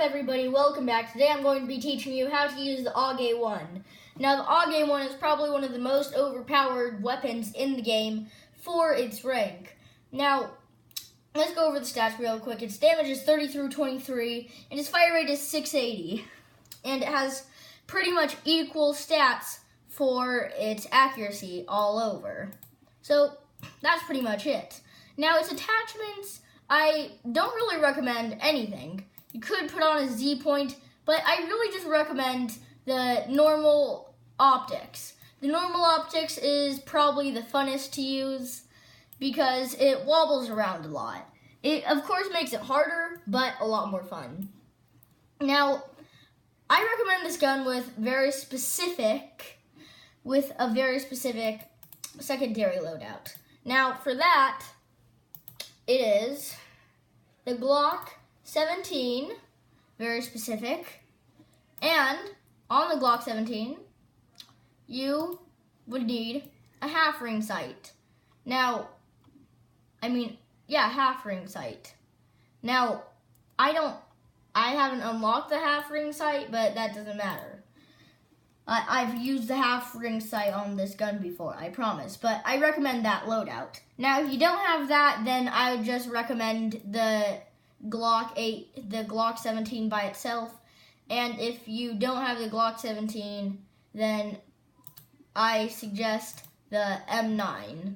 everybody? Welcome back. Today I'm going to be teaching you how to use the Aug A1. Now the Aug A1 is probably one of the most overpowered weapons in the game for its rank. Now, let's go over the stats real quick. Its damage is 30 through 23, and its fire rate is 680. And it has pretty much equal stats for its accuracy all over. So, that's pretty much it. Now, its attachments, I don't really recommend anything. You could put on a Z point, but I really just recommend the normal optics. The normal optics is probably the funnest to use because it wobbles around a lot. It, of course, makes it harder, but a lot more fun. Now, I recommend this gun with a very specific secondary loadout. Now, for that, it is the Glock 17, very specific, and on the Glock 17, you would need a half ring sight. Now, half ring sight. Now, I haven't unlocked the half ring sight, but that doesn't matter. I've used the half ring sight on this gun before, I promise, but I recommend that loadout. Now, if you don't have that, then I would just recommend the Glock 17 by itself, and if you don't have the Glock 17, then I suggest the M9,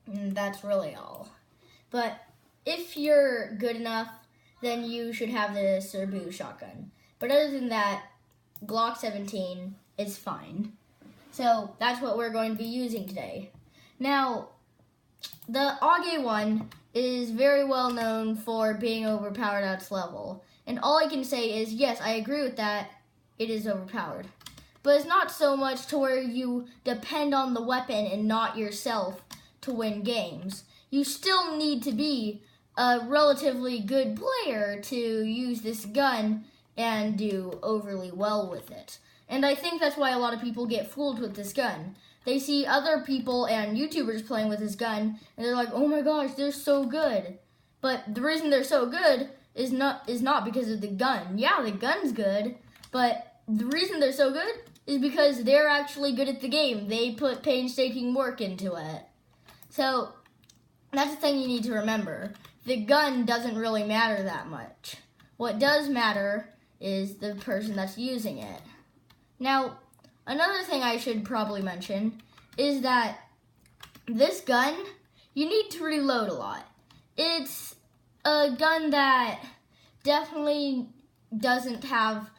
and that's really all. But if you're good enough, then you should have the Cebu shotgun. But other than that, Glock 17 is fine. So that's what we're going to be using today. Now, the Aug A1 is very well known for being overpowered at its level. And all I can say is, yes, I agree with that, it is overpowered. But it's not so much to where you depend on the weapon and not yourself to win games. You still need to be a relatively good player to use this gun and do overly well with it. And I think that's why a lot of people get fooled with this gun. They see other people and YouTubers playing with this gun, and they're like, oh my gosh, they're so good. But the reason they're so good is not because of the gun. Yeah, the gun's good, but the reason they're so good is because they're actually good at the game. They put painstaking work into it. So, that's the thing you need to remember. The gun doesn't really matter that much. What does matter is the person that's using it. Now, another thing I should probably mention is that this gun, you need to reload a lot. It's a gun that definitely doesn't have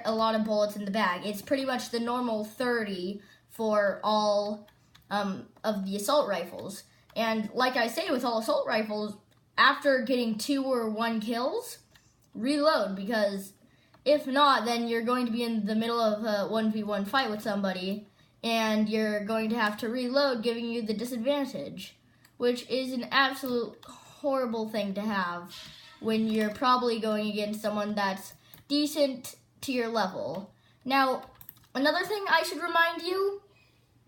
a lot of bullets in the bag. It's pretty much the normal 30 for all of the assault rifles. And like I say with all assault rifles, after getting 2 or 1 kills, reload, because if not, then you're going to be in the middle of a 1v1 fight with somebody, and you're going to have to reload, giving you the disadvantage, which is an absolute horrible thing to have when you're probably going against someone that's decent to your level. Now, another thing I should remind you,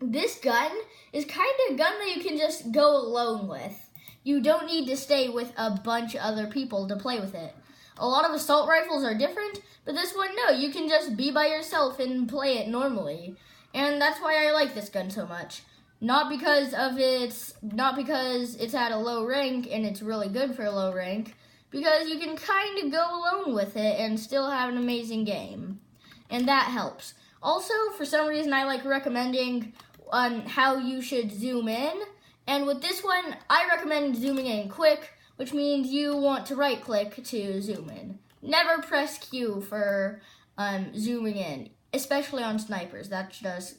this gun is kind of a gun that you can just go alone with. You don't need to stay with a bunch of other people to play with it. A lot of assault rifles are different, but this one, no, you can just be by yourself and play it normally. And that's why I like this gun so much. Not because it's at a low rank and it's really good for a low rank, because you can kind of go alone with it and still have an amazing game. And that helps. Also, for some reason, I like recommending on how you should zoom in. And with this one, I recommend zooming in quick, which means you want to right-click to zoom in. Never press Q for zooming in, especially on snipers. That's just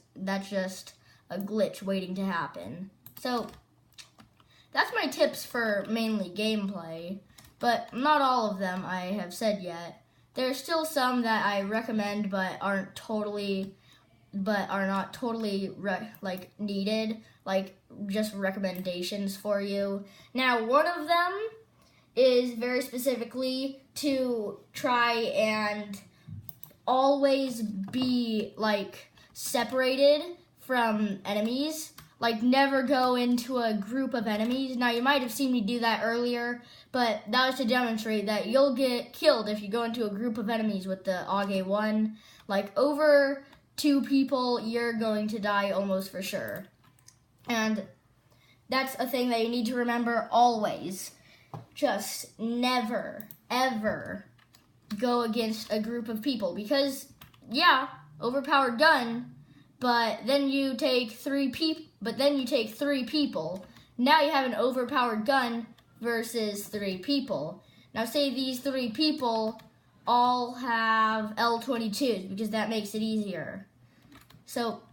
a glitch waiting to happen. So, that's my tips for mainly gameplay, but not all of them I have said yet. There's still some that I recommend but are not totally needed, like just recommendations for you. Now, one of them is very specifically to try and always be separated from enemies. like never go into a group of enemies. Now you might have seen me do that earlier, but that was to demonstrate that you'll get killed if you go into a group of enemies with the Aug A1. Like over 2 people, you're going to die almost for sure. And that's a thing that you need to remember always. Just never, ever go against a group of people because, yeah, overpowered gun, but then you take 3 people. Now you have an overpowered gun versus 3 people. Now say these 3 people all have L22s because that makes it easier. So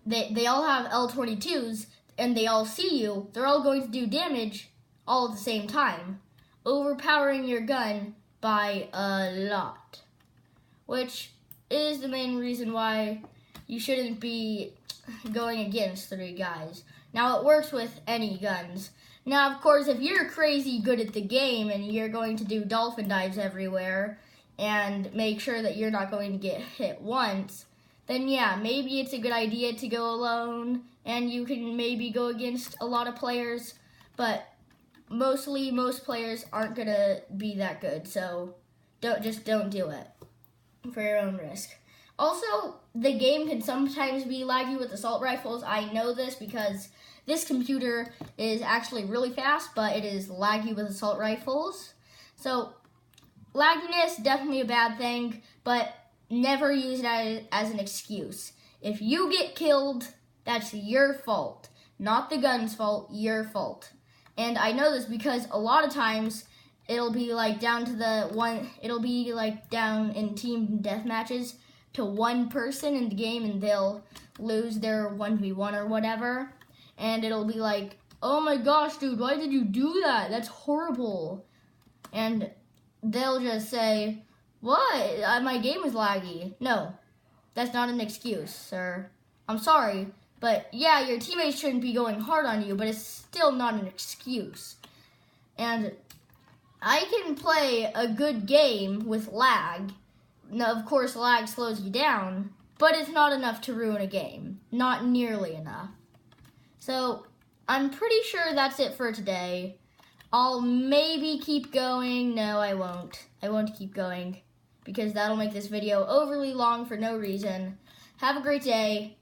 they all have L22s and they all see you. They're all going to do damage all at the same time, overpowering your gun by a lot, which is the main reason why you shouldn't be going against 3 guys. Now, it works with any guns. Now, of course, if you're crazy good at the game and you're going to do dolphin dives everywhere and make sure that you're not going to get hit once, then yeah, maybe it's a good idea to go alone and you can maybe go against a lot of players, but mostly most players aren't going to be that good, so don't do it for your own risk. Also, the game can sometimes be laggy with assault rifles. I know this because this computer is actually really fast, but it is laggy with assault rifles. So, lagginess, definitely a bad thing, but never use it as an excuse. If you get killed, that's your fault. Not the gun's fault, your fault. And I know this because a lot of times it'll be like down in team deathmatches to 1 person in the game and they'll lose their 1v1 or whatever. And it'll be like, oh my gosh, dude, why did you do that? That's horrible. And they'll just say, what? My game is laggy. No, that's not an excuse, sir. I'm sorry, but yeah, your teammates shouldn't be going hard on you, but it's still not an excuse. And I can play a good game with lag. Now, of course, lag slows you down, but it's not enough to ruin a game. Not nearly enough. So, I'm pretty sure that's it for today. I'll maybe keep going. No, I won't. I won't keep going because that'll make this video overly long for no reason. Have a great day.